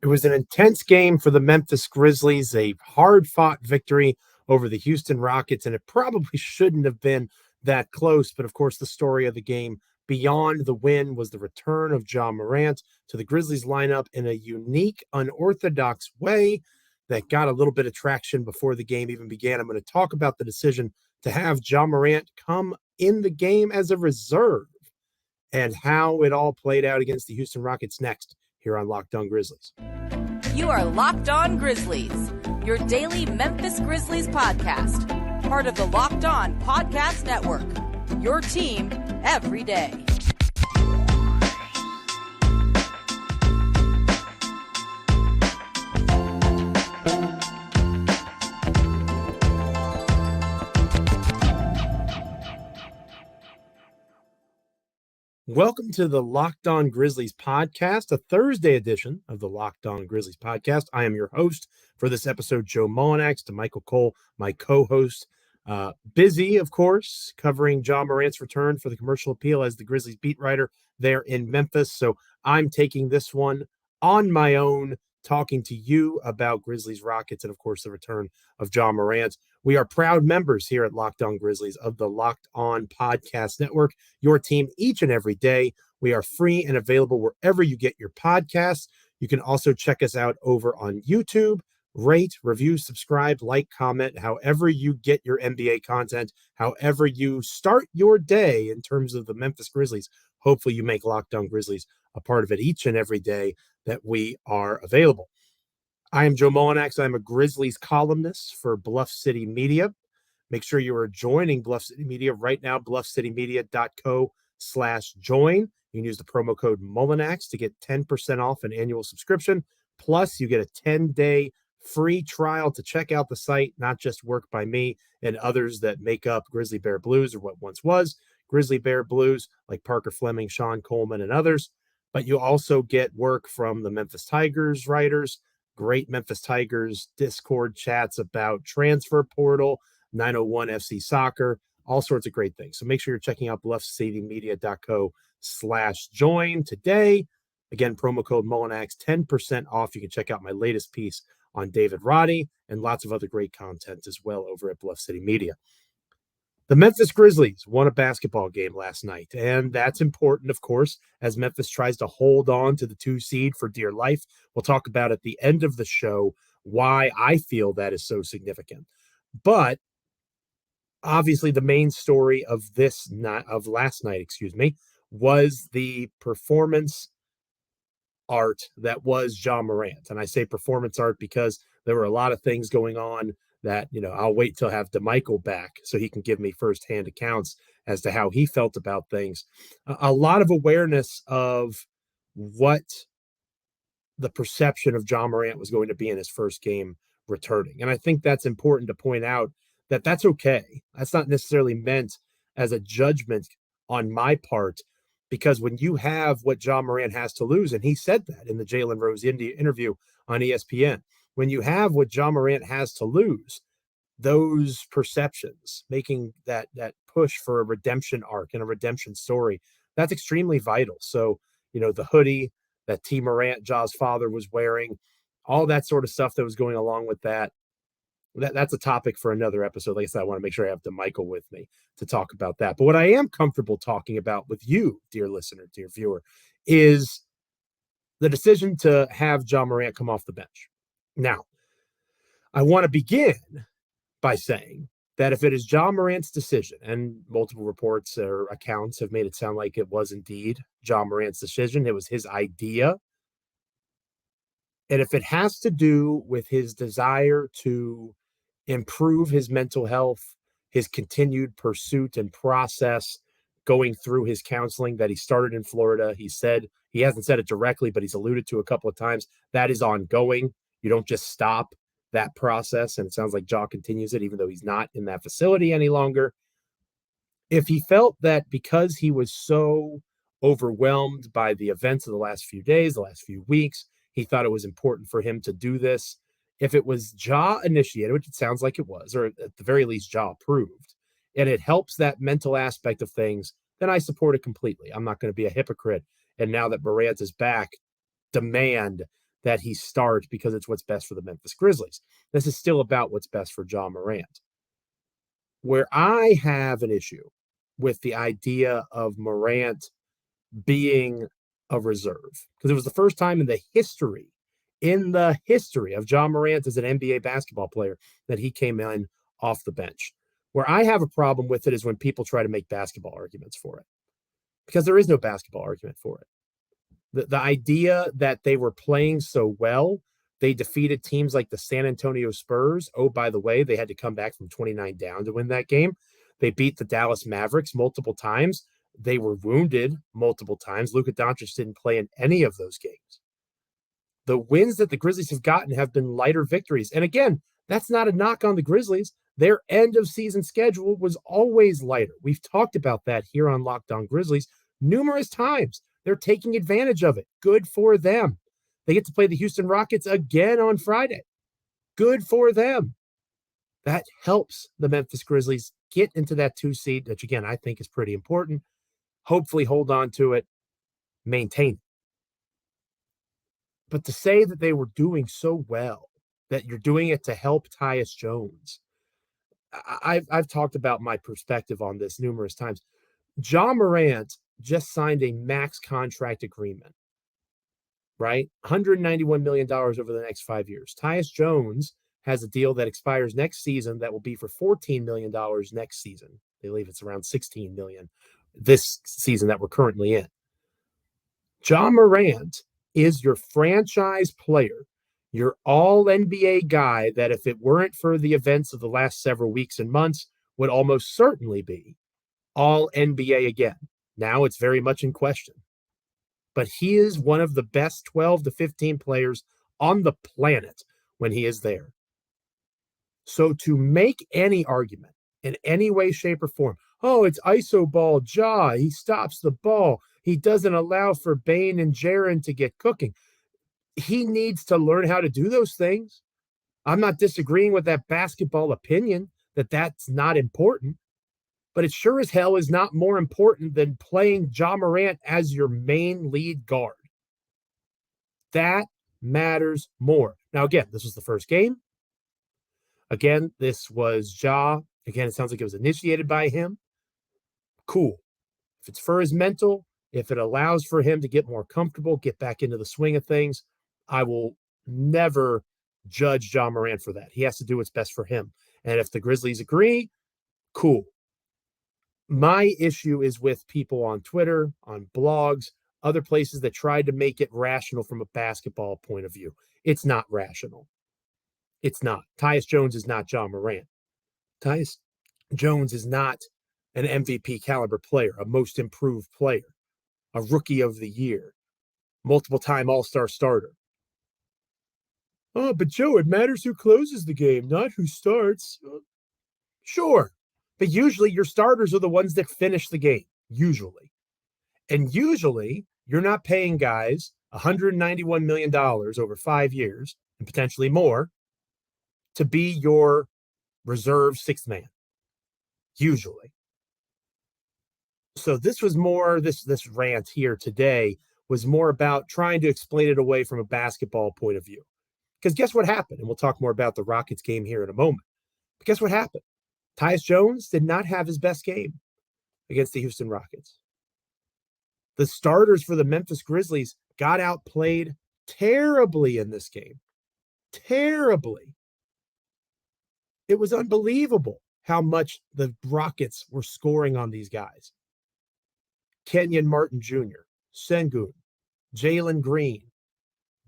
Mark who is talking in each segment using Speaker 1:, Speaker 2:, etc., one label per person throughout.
Speaker 1: It was an intense game for the Memphis Grizzlies, a hard-fought victory over the Houston Rockets, and it probably shouldn't have been that close. But of course, the story of the game beyond the win was the return of Ja Morant to the Grizzlies lineup in a unique, unorthodox way that got a little bit of traction before the game even began. I'm going to talk about the decision to have Ja Morant come in the game as a reserve and how it all played out against the Houston Rockets next here on Locked On Grizzlies.
Speaker 2: You are Locked On Grizzlies, your daily Memphis Grizzlies podcast, part of the Locked On Podcast Network, your team every day.
Speaker 1: Welcome to the Locked On Grizzlies podcast, a Thursday edition of the Locked On Grizzlies podcast. I am your host for this episode, Joe Mullinax, to Michael Cole, my co-host. Busy, of course, covering Ja Morant's return for the Commercial Appeal as the Grizzlies beat writer there in Memphis. So I'm taking this one on my own, talking to you about Grizzlies Rockets and, of course, the return of Ja Morant. We are proud members here at Locked On Grizzlies of the Locked On Podcast Network, your team each and every day. We are free and available wherever you get your podcasts. You can also check us out over on YouTube. Rate, review, subscribe, like, comment, however you get your NBA content, however you start your day in terms of the Memphis Grizzlies. Hopefully you make Locked On Grizzlies a part of it each and every day that we are available. I am Joe Mullinax. I'm a Grizzlies columnist for Bluff City Media. Make sure you are joining Bluff City Media right now, bluffcitymedia.co/join. You can use the promo code Mullinax to get 10% off an annual subscription. Plus, you get a 10-day free trial to check out the site, not just work by me and others that make up Grizzly Bear Blues, or what once was Grizzly Bear Blues, like Parker Fleming, Sean Coleman, and others. But you also get work from the Memphis Tigers writers, great Memphis Tigers Discord chats about transfer portal, 901 FC soccer, all sorts of great things. So make sure you're checking out bluffcitymedia.co/join today. Again, promo code Mullinax, 10% off. You can check out my latest piece on David Roddy and lots of other great content as well over at Bluff City Media. The Memphis Grizzlies won a basketball game last night, and that's important, of course, as Memphis tries to hold on to the 2 seed for dear life. We'll talk about at the end of the show why I feel that is so significant. But obviously, the main story of last night, was the performance art that was Ja Morant. And I say performance art because there were a lot of things going on that, I'll wait till I have DeMichael back so he can give me firsthand accounts as to how he felt about things. A lot of awareness of what the perception of Ja Morant was going to be in his first game returning. And I think that's important to point out that that's okay. That's not necessarily meant as a judgment on my part, because when you have what Ja Morant has to lose, and he said that in the Jalen Rose interview on ESPN, when you have what Ja Morant has to lose, those perceptions, making that push for a redemption arc and a redemption story, that's extremely vital. So, the hoodie that T. Morant, Ja's father, was wearing, all that sort of stuff that was going along with that's a topic for another episode. Like I said, I want to make sure I have DeMichael with me to talk about that. But what I am comfortable talking about with you, dear listener, dear viewer, is the decision to have Ja Morant come off the bench. Now, I want to begin by saying that if it is Ja Morant's decision, and multiple reports or accounts have made it sound like it was indeed Ja Morant's decision, it was his idea, and if it has to do with his desire to improve his mental health, his continued pursuit and process, going through his counseling that he started in Florida, he hasn't said it directly, but he's alluded to a couple of times, that is ongoing. You don't just stop that process. And it sounds like Ja continues it, even though he's not in that facility any longer. If he felt that because he was so overwhelmed by the events of the last few days, the last few weeks, he thought it was important for him to do this. If it was Ja initiated, which it sounds like it was, or at the very least Ja approved, and it helps that mental aspect of things, then I support it completely. I'm not going to be a hypocrite. And now that Morant is back, demand that he start because it's what's best for the Memphis Grizzlies. This is still about what's best for Ja Morant. Where I have an issue with the idea of Morant being a reserve, because it was the first time in the history of Ja Morant as an NBA basketball player that he came in off the bench. Where I have a problem with it is when people try to make basketball arguments for it, because there is no basketball argument for it. The idea that they were playing so well, they defeated teams like the San Antonio Spurs. Oh, by the way, they had to come back from 29 down to win that game. They beat the Dallas Mavericks multiple times. They were wounded multiple times. Luka Doncic didn't play in any of those games. The wins that the Grizzlies have gotten have been lighter victories. And again, that's not a knock on the Grizzlies. Their end of season schedule was always lighter. We've talked about that here on Locked On Grizzlies numerous times. They're taking advantage of it. Good for them. They get to play the Houston Rockets again on Friday. Good for them. That helps the Memphis Grizzlies get into that 2 seed, which again, I think is pretty important. Hopefully hold on to it, maintain it. But to say that they were doing so well, that you're doing it to help Tyus Jones, I've talked about my perspective on this numerous times. Ja Morant just signed a max contract agreement, right? $191 million over the next 5 years. Tyus Jones has a deal that expires next season that will be for $14 million next season. They believe it's around $16 million this season that we're currently in. Ja Morant is your franchise player, your all-NBA guy that if it weren't for the events of the last several weeks and months would almost certainly be all-NBA again. Now it's very much in question. But he is one of the best 12 to 15 players on the planet when he is there. So to make any argument in any way, shape, or form, oh, it's iso ball Ja, he stops the ball, he doesn't allow for Bane and Jaren to get cooking. He needs to learn how to do those things. I'm not disagreeing with that basketball opinion that that's not important. But it sure as hell is not more important than playing Ja Morant as your main lead guard. That matters more. Now, again, this was the first game. Again, this was Ja. Again, it sounds like it was initiated by him. Cool. If it's for his mental, if it allows for him to get more comfortable, get back into the swing of things, I will never judge Ja Morant for that. He has to do what's best for him. And if the Grizzlies agree, cool. My issue is with people on Twitter, on blogs, other places that tried to make it rational from a basketball point of view. It's not rational. It's not. Tyus Jones is not Ja Morant. Tyus Jones is not an MVP caliber player, a most improved player, a rookie of the year, multiple-time all-star starter. Oh, but Joe, it matters who closes the game, not who starts. Sure. But usually your starters are the ones that finish the game, usually. And usually you're not paying guys $191 million over 5 years and potentially more to be your reserve sixth man, usually. So this was more, this rant here today was more about trying to explain it away from a basketball point of view. Because guess what happened? And we'll talk more about the Rockets game here in a moment. But guess what happened? Tyus Jones did not have his best game against the Houston Rockets. The starters for the Memphis Grizzlies got outplayed terribly in this game. Terribly. It was unbelievable how much the Rockets were scoring on these guys. Kenyon Martin Jr., Sengun, Jalen Green.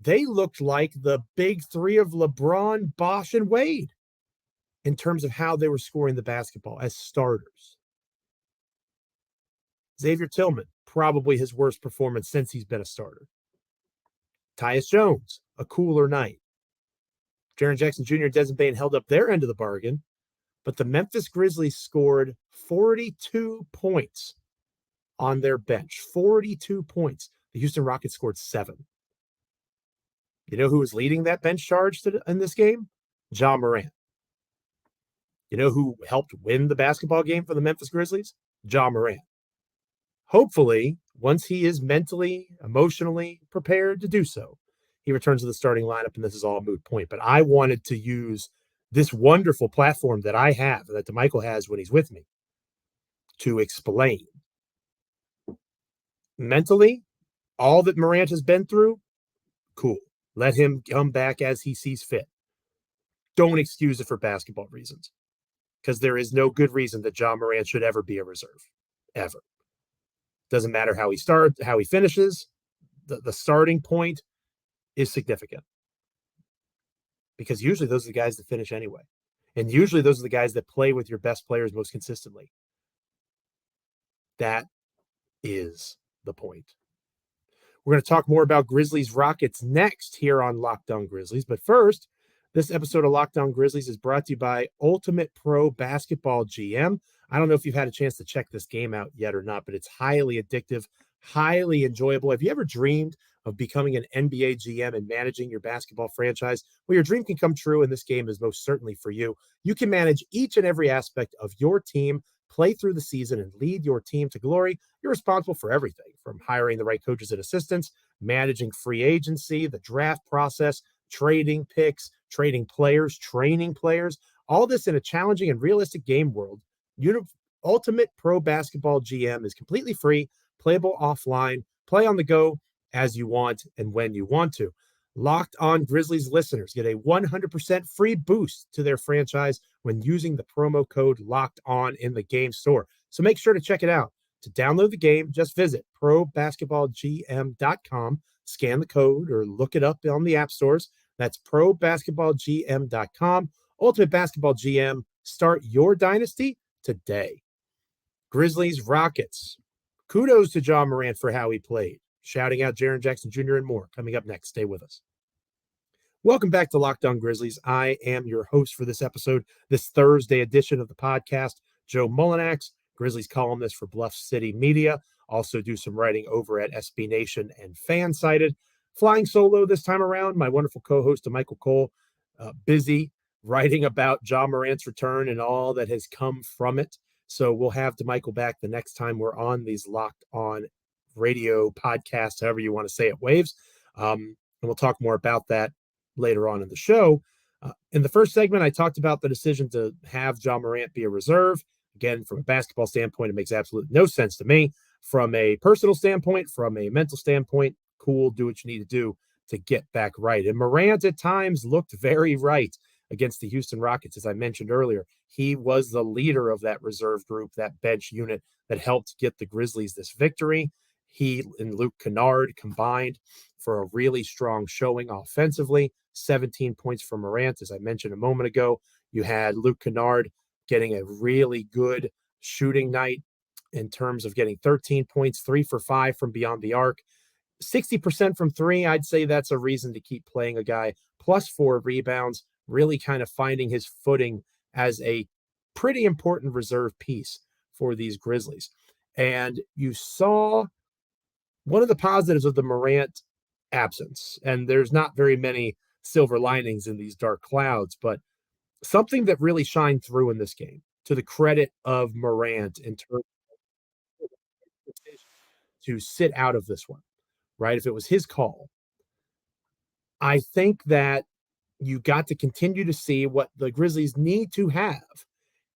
Speaker 1: They looked like the big three of LeBron, Bosh, and Wade in terms of how they were scoring the basketball as starters. Xavier Tillman, probably his worst performance since he's been a starter. Tyus Jones, a cooler night. Jaren Jackson Jr. and Desmond Bane held up their end of the bargain, but the Memphis Grizzlies scored 42 points on their bench. 42 points. The Houston Rockets scored 7. You know who was leading that bench charge in this game? Ja Morant. You know who helped win the basketball game for the Memphis Grizzlies? Ja Morant. Hopefully, once he is mentally, emotionally prepared to do so, he returns to the starting lineup, and this is all a moot point. But I wanted to use this wonderful platform that I have, that DeMichael has when he's with me, to explain mentally all that Morant has been through. Cool. Let him come back as he sees fit. Don't excuse it for basketball reasons, because there is no good reason that Ja Morant should ever be a reserve, ever. Doesn't matter how he starts, how he finishes. The starting point is significant, because usually those are the guys that finish anyway. And usually those are the guys that play with your best players most consistently. That is the point. We're going to talk more about Grizzlies Rockets next here on Locked On Grizzlies. But first, this episode of Locked On Grizzlies is brought to you by Ultimate Pro Basketball GM. I don't know if you've had a chance to check this game out yet or not, but it's highly addictive, highly enjoyable. Have you ever dreamed of becoming an NBA GM and managing your basketball franchise? Well, your dream can come true, and this game is most certainly for you. You can manage each and every aspect of your team, play through the season, and lead your team to glory. You're responsible for everything from hiring the right coaches and assistants, managing free agency, the draft process, trading picks, trading players, training players, all this in a challenging and realistic game world. Ultimate Pro Basketball GM is completely free, playable offline, play on the go as you want and when you want to. Locked On Grizzlies listeners get a 100% free boost to their franchise when using the promo code Locked On in the game store. So make sure to check it out. To download the game, just visit probasketballgm.com, scan the code, or look it up on the app stores. That's probasketballgm.com. Ultimate Basketball GM. Start your dynasty today. Grizzlies Rockets. Kudos to Ja Morant for how he played. Shouting out Jaren Jackson Jr. and more. Coming up next. Stay with us. Welcome back to Locked On Grizzlies. I am your host for this episode, this Thursday edition of the podcast, Joe Mullinax, Grizzlies columnist for Bluff City Media. Also do some writing over at SB Nation and Fansided. Flying solo this time around, my wonderful co-host, Michael Cole, busy writing about Ja Morant's return and all that has come from it. So we'll have DeMichael back the next time we're on these Locked On radio podcasts, however you want to say it, waves. And we'll talk more about that later on in the show. In the first segment, I talked about the decision to have Ja Morant be a reserve. Again, from a basketball standpoint, it makes absolutely no sense to me. From a personal standpoint, from a mental standpoint, cool, do what you need to do to get back right. And Morant at times looked very right against the Houston Rockets. As I mentioned earlier, he was the leader of that reserve group, that bench unit that helped get the Grizzlies this victory. He and Luke Kennard combined for a really strong showing offensively. 17 points for Morant. As I mentioned a moment ago, you had Luke Kennard getting a really good shooting night in terms of getting 13 points, 3 for 5 from beyond the arc. 60% from three, I'd say that's a reason to keep playing a guy. Plus 4 rebounds, really kind of finding his footing as a pretty important reserve piece for these Grizzlies. And you saw one of the positives of the Morant absence, and there's not very many silver linings in these dark clouds, but something that really shined through in this game, to the credit of Morant in terms of to sit out of this one, right? If it was his call, I think that you got to continue to see what the Grizzlies need to have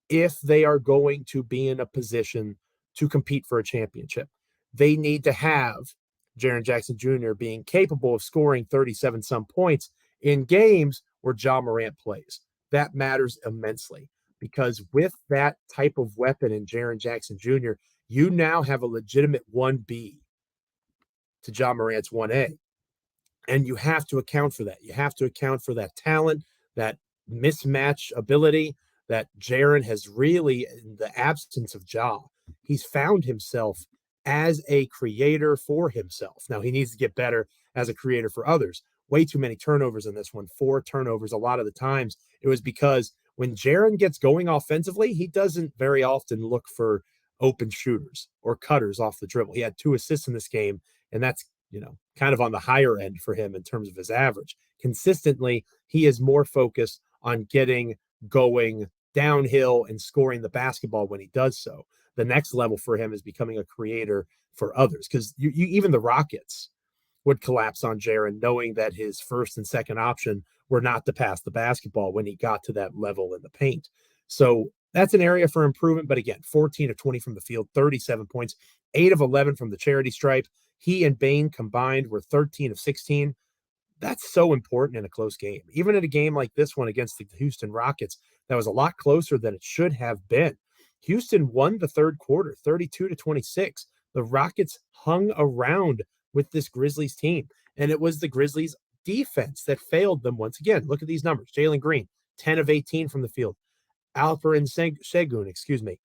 Speaker 1: if they are going to be in a position to compete for a championship. They need to have Jaren Jackson Jr. being capable of scoring 37-some points in games where Ja Morant plays. That matters immensely, because with that type of weapon in Jaren Jackson Jr., you now have a legitimate 1B to Ja Morant's 1A. And you have to account for that. You have to account for that talent, that mismatch ability that Jaren has really, in the absence of Ja, he's found himself as a creator for himself. Now, he needs to get better as a creator for others. Way too many turnovers in this one, 4 turnovers. A lot of the times it was because when Jaren gets going offensively, he doesn't very often look for open shooters or cutters off the dribble. He had 2 assists in this game, and that's, kind of on the higher end for him in terms of his average. Consistently, he is more focused on getting going downhill and scoring the basketball when he does so. The next level for him is becoming a creator for others, because you even the Rockets, would collapse on Jaren, knowing that his first and second option were not to pass the basketball when he got to that level in the paint. So that's an area for improvement. But again, 14 of 20 from the field, 37 points, 8 of 11 from the charity stripe. He and Bane combined were 13 of 16. That's so important in a close game. Even in a game like this one against the Houston Rockets, that was a lot closer than it should have been. Houston won the third quarter, 32-26. The Rockets hung around with this Grizzlies team, and it was the Grizzlies defense that failed them once again. Look at these numbers. Jalen Green, 10 of 18 from the field. Alperen Sengun,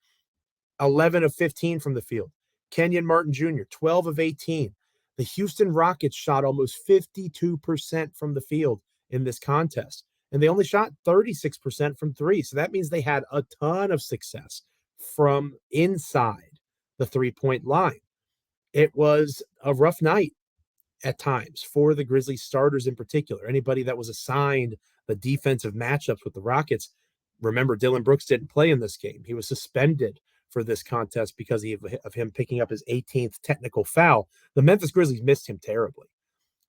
Speaker 1: 11 of 15 from the field. Kenyon Martin Jr., 12 of 18. The Houston Rockets shot almost 52% from the field in this contest, and they only shot 36% from three. So that means they had a ton of success from inside the three-point line. It was a rough night at times for the Grizzlies starters in particular. Anybody that was assigned the defensive matchups with the Rockets, remember Dillon Brooks didn't play in this game. He was suspended for this contest because of him picking up his 18th technical foul. The Memphis Grizzlies missed him terribly,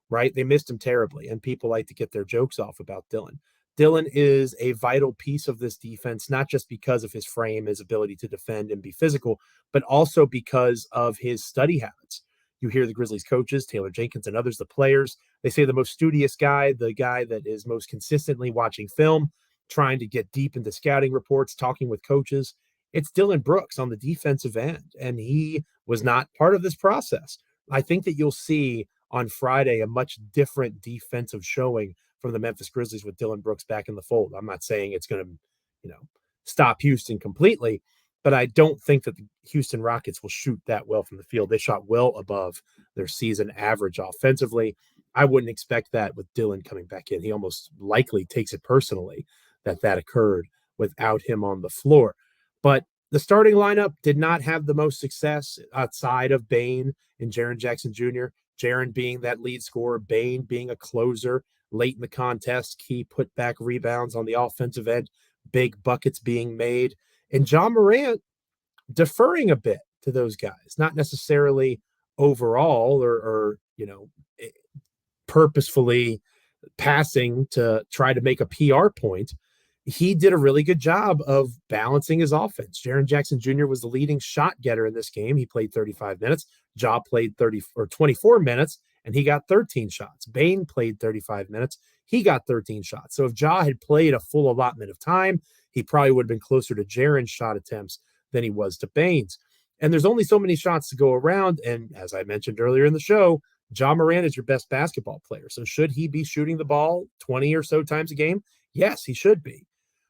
Speaker 1: right? They missed him terribly, and people like to get their jokes off about Dillon. Dillon is a vital piece of this defense, not just because of his frame, his ability to defend and be physical, but also because of his study habits. You hear the Grizzlies coaches, Taylor Jenkins and others, the players, they say the most studious guy, the guy that is most consistently watching film, trying to get deep into scouting reports, talking with coaches. It's Dillon Brooks on the defensive end, and he was not part of this process. I think that you'll see on Friday a much different defensive showing from the Memphis Grizzlies with Dillon Brooks back in the fold. I'm not saying it's going to, stop Houston completely, but I don't think that the Houston Rockets will shoot that well from the field. They shot well above their season average offensively. I wouldn't expect that with Dillon coming back in. He almost likely takes it personally that occurred without him on the floor. But the starting lineup did not have the most success outside of Bane and Jaren Jackson Jr. Jaren being that lead scorer, Bane being a closer late in the contest, key putback rebounds on the offensive end, big buckets being made, and Ja Morant deferring a bit to those guys, not necessarily overall or purposefully passing to try to make a PR point. He did a really good job of balancing his offense. Jaren Jackson Jr. was the leading shot getter in this game. He played 35 minutes. Ja played 24 minutes, and he got 13 shots. Bane played 35 minutes. He got 13 shots. So if Ja had played a full allotment of time, he probably would have been closer to Jaren's shot attempts than he was to Bane's. And there's only so many shots to go around. And as I mentioned earlier in the show, Ja Morant is your best basketball player. So should he be shooting the ball 20 or so times a game? Yes, he should be.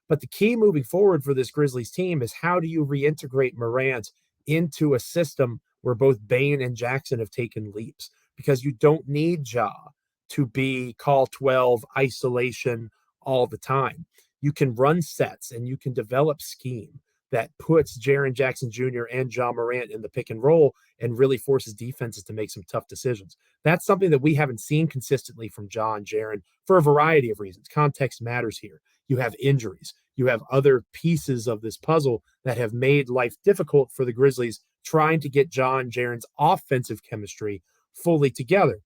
Speaker 1: But the key moving forward for this Grizzlies team is how do you reintegrate Morant into a system where both Bane and Jackson have taken leaps? Because you don't need Ja to be call 12 isolation all the time. You can run sets and you can develop scheme that puts Jaren Jackson Jr. and Ja Morant in the pick and roll and really forces defenses to make some tough decisions. That's something that we haven't seen consistently from Ja and Jaren for a variety of reasons. Context matters here. You have injuries. You have other pieces of this puzzle that have made life difficult for the Grizzlies trying to get Ja and Jaren's offensive chemistry fully together.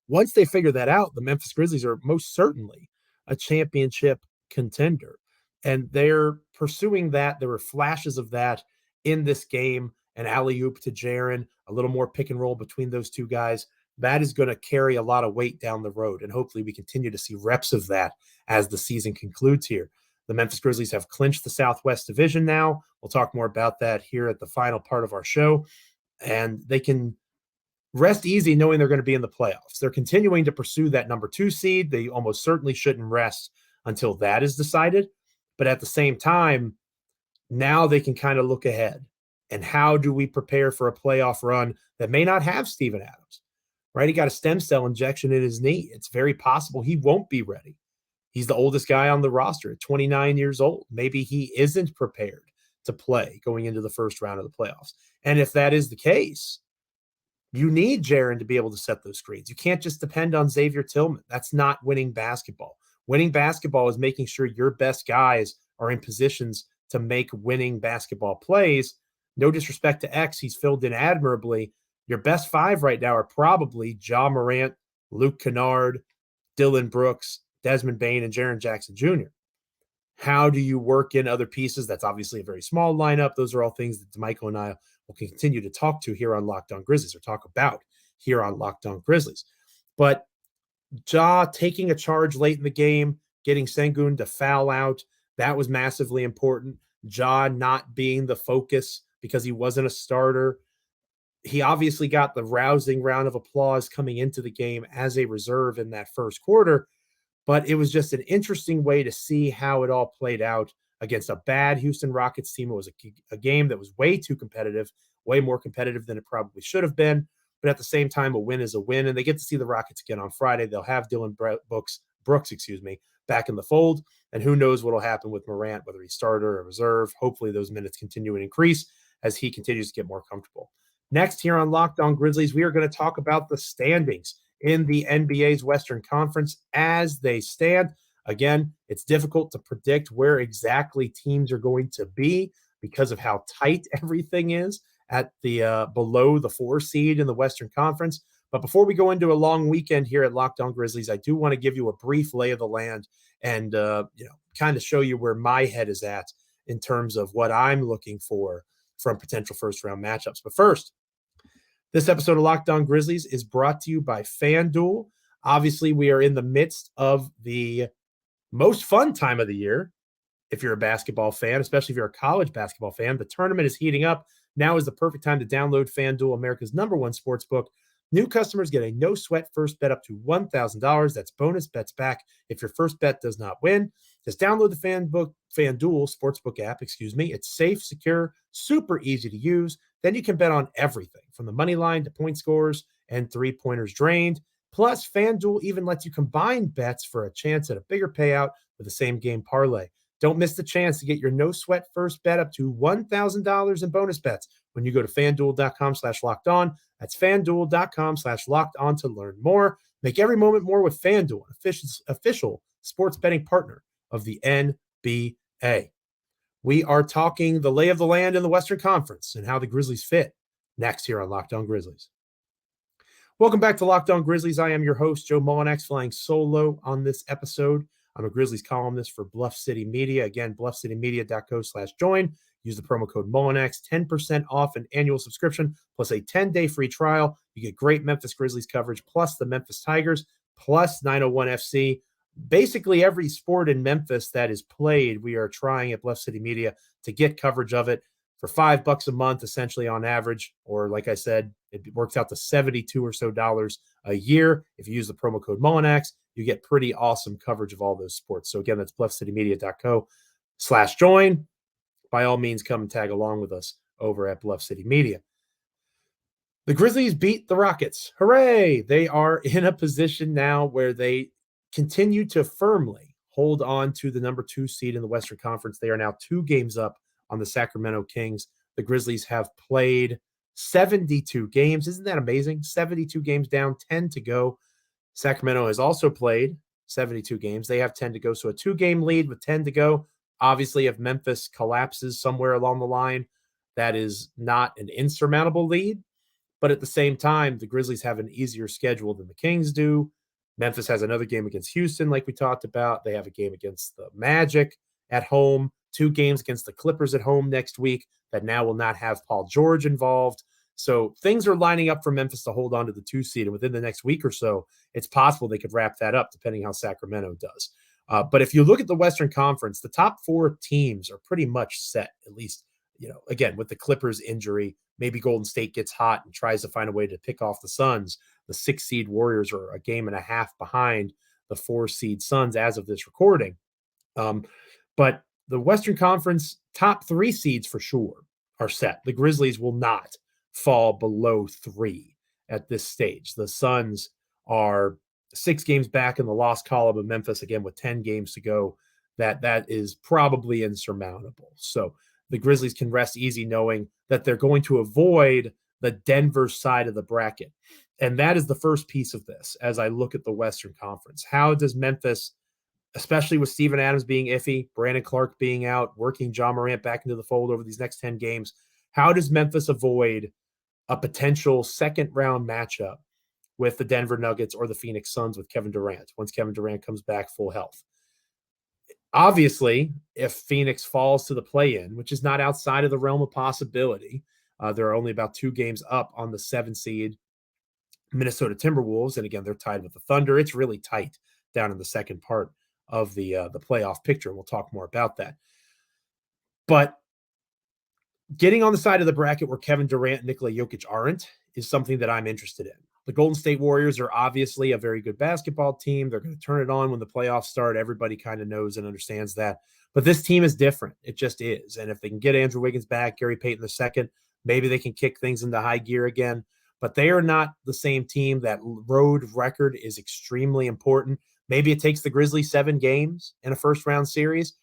Speaker 1: Once they figure that out, the Memphis Grizzlies are most certainly a championship contender. And they're pursuing that. There were flashes of that in this game, an alley-oop to Jaren, a little more pick and roll between those two guys. That is going to carry a lot of weight down the road, and hopefully we continue to see reps of that as the season concludes here. The Memphis Grizzlies have clinched the Southwest Division now. We'll talk more about that here at the final part of our show, and they can rest easy knowing they're going to be in the playoffs. They're continuing to pursue that number 2 seed. They almost certainly shouldn't rest until that is decided. But at the same time, now they can kind of look ahead. And how do we prepare for a playoff run that may not have Steven Adams, right? He got a stem cell injection in his knee. It's very possible he won't be ready. He's the oldest guy on the roster at 29 years old. Maybe he isn't prepared to play going into the first round of the playoffs. And if that is the case, you need Jaren to be able to set those screens. You can't just depend on Xavier Tillman. That's not winning basketball. Winning basketball is making sure your best guys are in positions to make winning basketball plays. No disrespect to X, he's filled in admirably. Your best five right now are probably Ja Morant, Luke Kennard, Dylan Brooks, Desmond Bane, and Jaren Jackson Jr. How do you work in other pieces? That's obviously a very small lineup. Those are all things that Michael and I will continue to talk to here on Locked On Grizzlies, or talk about here on Locked On Grizzlies. But Ja taking a charge late in the game, getting Sengun to foul out, that was massively important. Ja not being the focus because he wasn't a starter. He obviously got the rousing round of applause coming into the game as a reserve in that first quarter, but it was just an interesting way to see how it all played out against a bad Houston Rockets team. It was a game that was way too competitive, way more competitive than it probably should have been. But at the same time, a win is a win, and they get to see the Rockets again on Friday. They'll have Dylan Brooks, back in the fold, and who knows what will happen with Morant, whether he's starter or reserve. Hopefully those minutes continue and increase as he continues to get more comfortable. Next, here on Locked On Grizzlies, we are going to talk about the standings in the NBA's Western Conference as they stand. Again, it's difficult to predict where exactly teams are going to be because of how tight everything is at the below the 4 seed in the Western Conference. But before we go into a long weekend here at Locked On Grizzlies, I do want to give you a brief lay of the land and kind of show you where my head is at in terms of what I'm looking for from potential first-round matchups. But first, this episode of Locked On Grizzlies is brought to you by FanDuel. Obviously, we are in the midst of the most fun time of the year. If you're a basketball fan, especially if you're a college basketball fan, the tournament is heating up. Now is the perfect time to download FanDuel, America's #1 sportsbook. New customers get a no-sweat first bet up to $1,000. That's bonus bets back if your first bet does not win. Just download the FanDuel Sportsbook app, It's safe, secure, super easy to use. Then you can bet on everything from the money line to point scores and three-pointers drained. Plus, FanDuel even lets you combine bets for a chance at a bigger payout with the same game parlay. Don't miss the chance to get your no-sweat first bet up to $1,000 in bonus bets when you go to FanDuel.com/lockedon. That's FanDuel.com/lockedon to learn more. Make every moment more with FanDuel, official sports betting partner of the NBA. We are talking the lay of the land in the Western Conference and how the Grizzlies fit next here on Locked On Grizzlies. Welcome back to Locked On Grizzlies. I am your host, Joe Mullinax, flying solo on this episode. I'm a Grizzlies columnist for Bluff City Media. Again, bluffcitymedia.co/join. Use the promo code Mullinax, 10% off an annual subscription, plus a 10-day free trial. You get great Memphis Grizzlies coverage, plus the Memphis Tigers, plus 901 FC. Basically, every sport in Memphis that is played, we are trying at Bluff City Media to get coverage of it for $5 a month, essentially on average, or like I said, it works out to $72 or so a year. If you use the promo code Mullinax, you get pretty awesome coverage of all those sports. So again, that's bluffcitymedia.co/join. By all means, come and tag along with us over at Bluff City Media. The Grizzlies beat the Rockets. Hooray! They are in a position now where they continue to firmly hold on to the #2 seed in the Western Conference. They are now 2 games up on the Sacramento Kings. The Grizzlies have played 72 games. Isn't that amazing? 72 games down, 10 to go. Sacramento has also played 72 games. They have 10 to go. So a 2-game lead with 10 to go. Obviously, if Memphis collapses somewhere along the line, that is not an insurmountable lead. But at the same time, the Grizzlies have an easier schedule than the Kings do. Memphis has another game against Houston, like we talked about. They have a game against the Magic at home, 2 games against the Clippers at home next week that now will not have Paul George involved. So things are lining up for Memphis to hold on to the 2 seed. And within the next week or so, it's possible they could wrap that up, depending how Sacramento does. But if you look at the Western Conference, the top 4 teams are pretty much set, at least, again, with the Clippers injury. Maybe Golden State gets hot and tries to find a way to pick off the Suns. The 6 seed Warriors are a game and a half behind the 4 seed Suns as of this recording. But the Western Conference top 3 seeds for sure are set. The Grizzlies will not fall below 3 at this stage. The Suns are 6 games back in the loss column of Memphis, again, with 10 games to go. That is probably insurmountable. So the Grizzlies can rest easy knowing that they're going to avoid the Denver side of the bracket. And that is the first piece of this as I look at the Western Conference. How does Memphis, especially with Steven Adams being iffy, Brandon Clark being out, working Ja Morant back into the fold over these next 10 games, how does Memphis avoid a potential second-round matchup with the Denver Nuggets or the Phoenix Suns with Kevin Durant, once Kevin Durant comes back full health. Obviously, if Phoenix falls to the play-in, which is not outside of the realm of possibility, there are only about 2 games up on the 7 seed Minnesota Timberwolves, and again, they're tied with the Thunder. It's really tight down in the second part of the playoff picture. We'll talk more about that. But getting on the side of the bracket where Kevin Durant and Nikola Jokic aren't is something that I'm interested in. The Golden State Warriors are obviously a very good basketball team. They're going to turn it on when the playoffs start. Everybody kind of knows and understands that. But this team is different. It just is. And if they can get Andrew Wiggins back, Gary Payton II, maybe they can kick things into high gear again. But they are not the same team. That road record is extremely important. Maybe it takes the Grizzlies 7 games in a first-round series.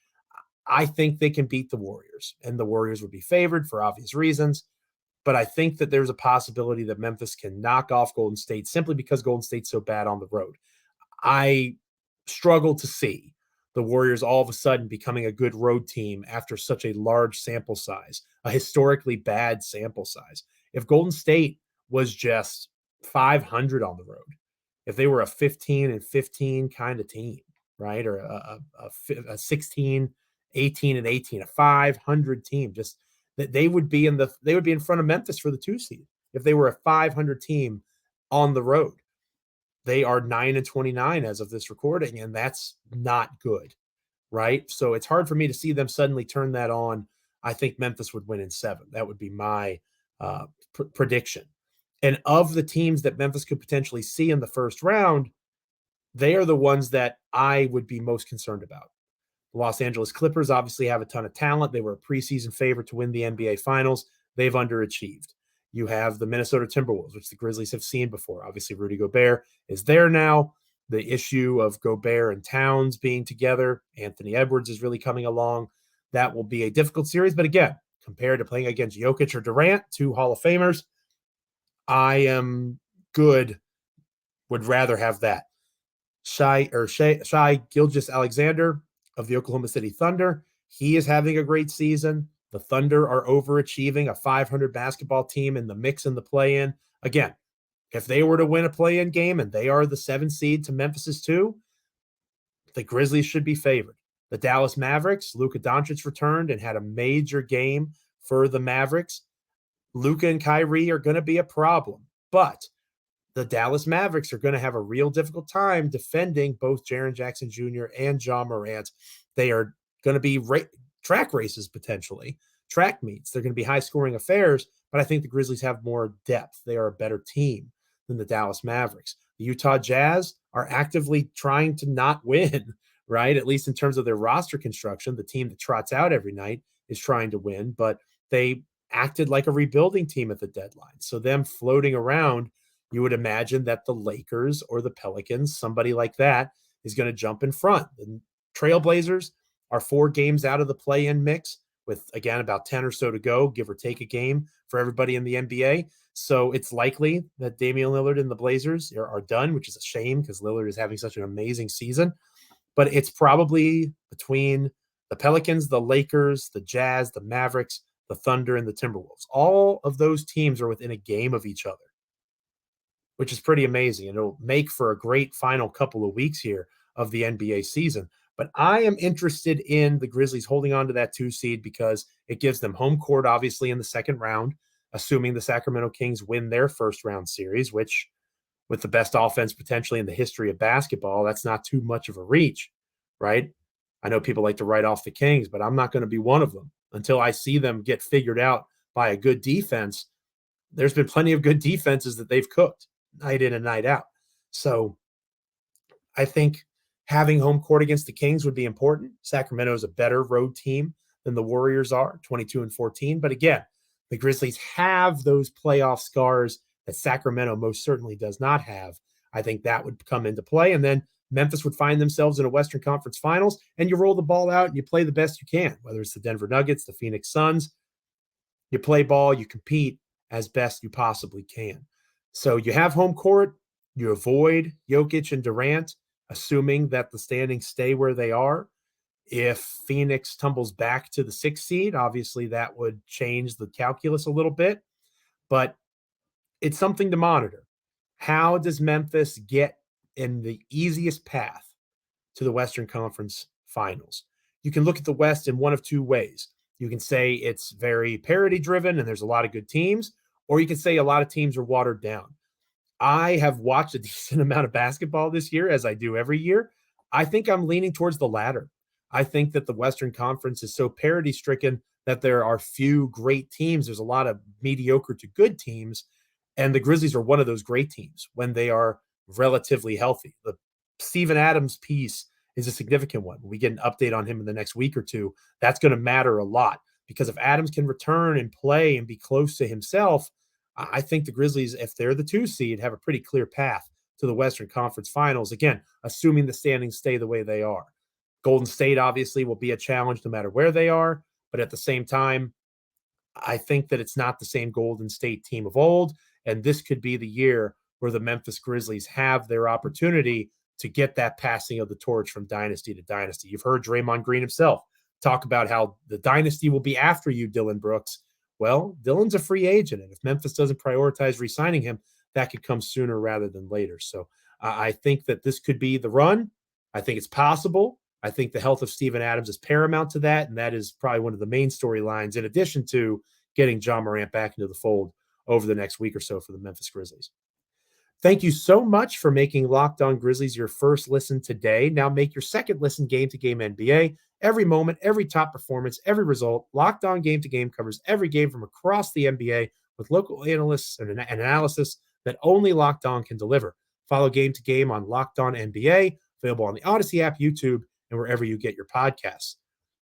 Speaker 1: I think they can beat the Warriors, and the Warriors would be favored for obvious reasons. But I think that there's a possibility that Memphis can knock off Golden State simply because Golden State's so bad on the road. I struggle to see the Warriors all of a sudden becoming a good road team after such a large sample size, a historically bad sample size. If Golden State was just 500 on the road, if they were a 15-15 kind of team, right, or a 16, 18-18, a 500 team, just that they would be in front of Memphis for the 2 seed if they were a 500 team on the road. They are 9-29 as of this recording, and that's not good, right? So it's hard for me to see them suddenly turn that on. I think Memphis would win in 7. That would be my prediction. And of the teams that Memphis could potentially see in the first round, they are the ones that I would be most concerned about. The Los Angeles Clippers obviously have a ton of talent. They were a preseason favorite to win the NBA Finals. They've underachieved. You have the Minnesota Timberwolves, which the Grizzlies have seen before. Obviously, Rudy Gobert is there now. The issue of Gobert and Towns being together, Anthony Edwards is really coming along. That will be a difficult series. But again, compared to playing against Jokic or Durant, 2 Hall of Famers, I am good. Would rather have that. Shai Gilgeous-Alexander of the Oklahoma City Thunder, he is having a great season. The Thunder are overachieving, a 500 basketball team in the mix in the play-in. Again, if they were to win a play-in game and they are the 7 seed to Memphis's 2, the Grizzlies should be favored. The Dallas Mavericks, Luka Doncic returned and had a major game for the Mavericks. Luka and Kyrie are going to be a problem, but the Dallas Mavericks are going to have a real difficult time defending both Jaren Jackson Jr. and Ja Morant. They are going to be track races, potentially, track meets. They're going to be high-scoring affairs, but I think the Grizzlies have more depth. They are a better team than the Dallas Mavericks. The Utah Jazz are actively trying to not win, right? At least in terms of their roster construction. The team that trots out every night is trying to win, but they acted like a rebuilding team at the deadline. So them floating around, you would imagine that the Lakers or the Pelicans, somebody like that, is going to jump in front. The Trailblazers are 4 games out of the play-in mix with, again, about 10 or so to go, give or take a game for everybody in the NBA. So it's likely that Damian Lillard and the Blazers are done, which is a shame because Lillard is having such an amazing season. But it's probably between the Pelicans, the Lakers, the Jazz, the Mavericks, the Thunder, and the Timberwolves. All of those teams are within a game of each other, which is pretty amazing. And it'll make for a great final couple of weeks here of the NBA season. But I am interested in the Grizzlies holding on to that 2 seed because it gives them home court, obviously, in the second round, assuming the Sacramento Kings win their first round series, which, with the best offense potentially in the history of basketball, that's not too much of a reach, right? I know people like to write off the Kings, but I'm not going to be one of them until I see them get figured out by a good defense. There's been plenty of good defenses that they've cooked night in and night out. So I think having home court against the Kings would be important. Sacramento is a better road team than the Warriors are, 22-14. But again, the Grizzlies have those playoff scars that Sacramento most certainly does not have. I think that would come into play. And then Memphis would find themselves in a Western Conference Finals, and you roll the ball out and you play the best you can, whether it's the Denver Nuggets, the Phoenix Suns. You play ball, you compete as best you possibly can. So you have home court, you avoid Jokic and Durant, assuming that the standings stay where they are. If Phoenix tumbles back to the 6th seed, obviously that would change the calculus a little bit. But it's something to monitor. How does Memphis get in the easiest path to the Western Conference Finals? You can look at the West in one of two ways. You can say it's very parity driven and there's a lot of good teams, or you can say a lot of teams are watered down. I have watched a decent amount of basketball this year, as I do every year. I think I'm leaning towards the latter. I think that the Western Conference is so parity stricken that there are few great teams. There's a lot of mediocre to good teams, and the Grizzlies are one of those great teams when they are relatively healthy. The Steven Adams piece is a significant one. We get an update on him in the next week or two. That's going to matter a lot because if Adams can return and play and be close to himself, I think the Grizzlies, if they're the 2 seed, have a pretty clear path to the Western Conference Finals. Again, assuming the standings stay the way they are. Golden State obviously will be a challenge no matter where they are, but at the same time, I think that it's not the same Golden State team of old, and this could be the year where the Memphis Grizzlies have their opportunity to get that passing of the torch from dynasty to dynasty. You've heard Draymond Green himself talk about how the dynasty will be after you, Dillon Brooks. Well, Dillon's a free agent, and if Memphis doesn't prioritize re-signing him, that could come sooner rather than later. So I think that this could be the run. I think it's possible. I think the health of Steven Adams is paramount to that, and that is probably one of the main storylines, in addition to getting Ja Morant back into the fold over the next week or so for the Memphis Grizzlies. Thank you so much for making Locked On Grizzlies your first listen today. Now make your second listen Game to Game NBA. Every moment, every top performance, every result, Locked On Game to Game covers every game from across the NBA with local analysts and analysis that only Locked On can deliver. Follow Game to Game on Locked On NBA, available on the Odyssey app, YouTube, and wherever you get your podcasts.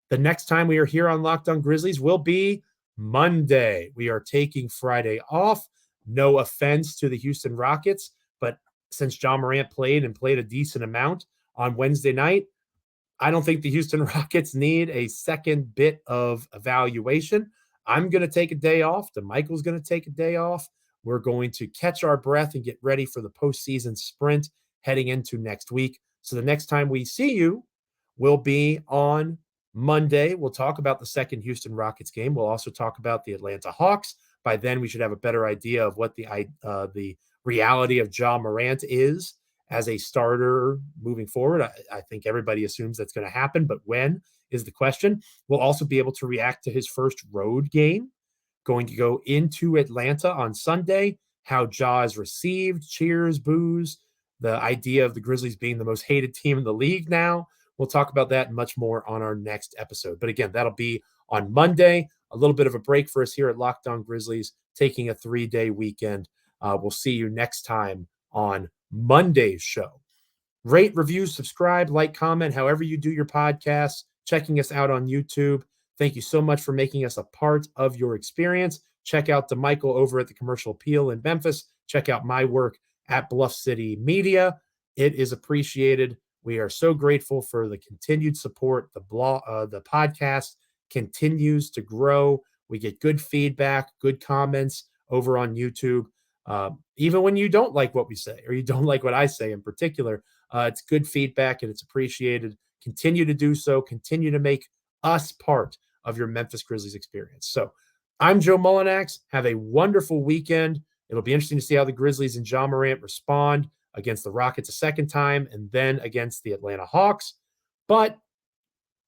Speaker 1: The next time we are here on Locked On Grizzlies will be Monday. We are taking Friday off. No offense to the Houston Rockets, but since Ja Morant played a decent amount on Wednesday night, I don't think the Houston Rockets need a second bit of evaluation. I'm going to take a day off. DeMichael's going to take a day off. We're going to catch our breath and get ready for the postseason sprint heading into next week. So the next time we see you will be on Monday. We'll talk about the second Houston Rockets game. We'll also talk about the Atlanta Hawks. By then, we should have a better idea of what the reality of Ja Morant is as a starter moving forward. I think everybody assumes that's going to happen, but when is the question. We'll also be able to react to his first road game, going to go into Atlanta on Sunday, how Ja is received, cheers, boos, the idea of the Grizzlies being the most hated team in the league now. We'll talk about that and much more on our next episode. But again, that'll be on Monday. A little bit of a break for us here at Locked On Grizzlies, taking a 3-day weekend. We'll see you next time on Monday's show. Rate, review, subscribe, like, comment, however you do your podcasts, checking us out on YouTube. Thank you so much for making us a part of your experience. Check out DeMichael over at the Commercial Appeal in Memphis. Check out my work at Bluff City Media. It is appreciated. We are so grateful for the continued support. The podcast continues to grow. We get good feedback, good comments over on YouTube. Even when you don't like what we say, or you don't like what I say in particular, it's good feedback and it's appreciated. Continue to do so. Continue to make us part of your Memphis Grizzlies experience. So I'm Joe Mullinax. Have a wonderful weekend. It'll be interesting to see how the Grizzlies and Ja Morant respond against the Rockets a second time and then against the Atlanta Hawks. But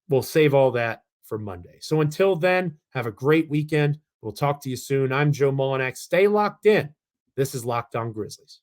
Speaker 1: we'll save all that for Monday. So until then, have a great weekend. We'll talk to you soon. I'm Joe Mullinax. Stay locked in. This is Locked On Grizzlies.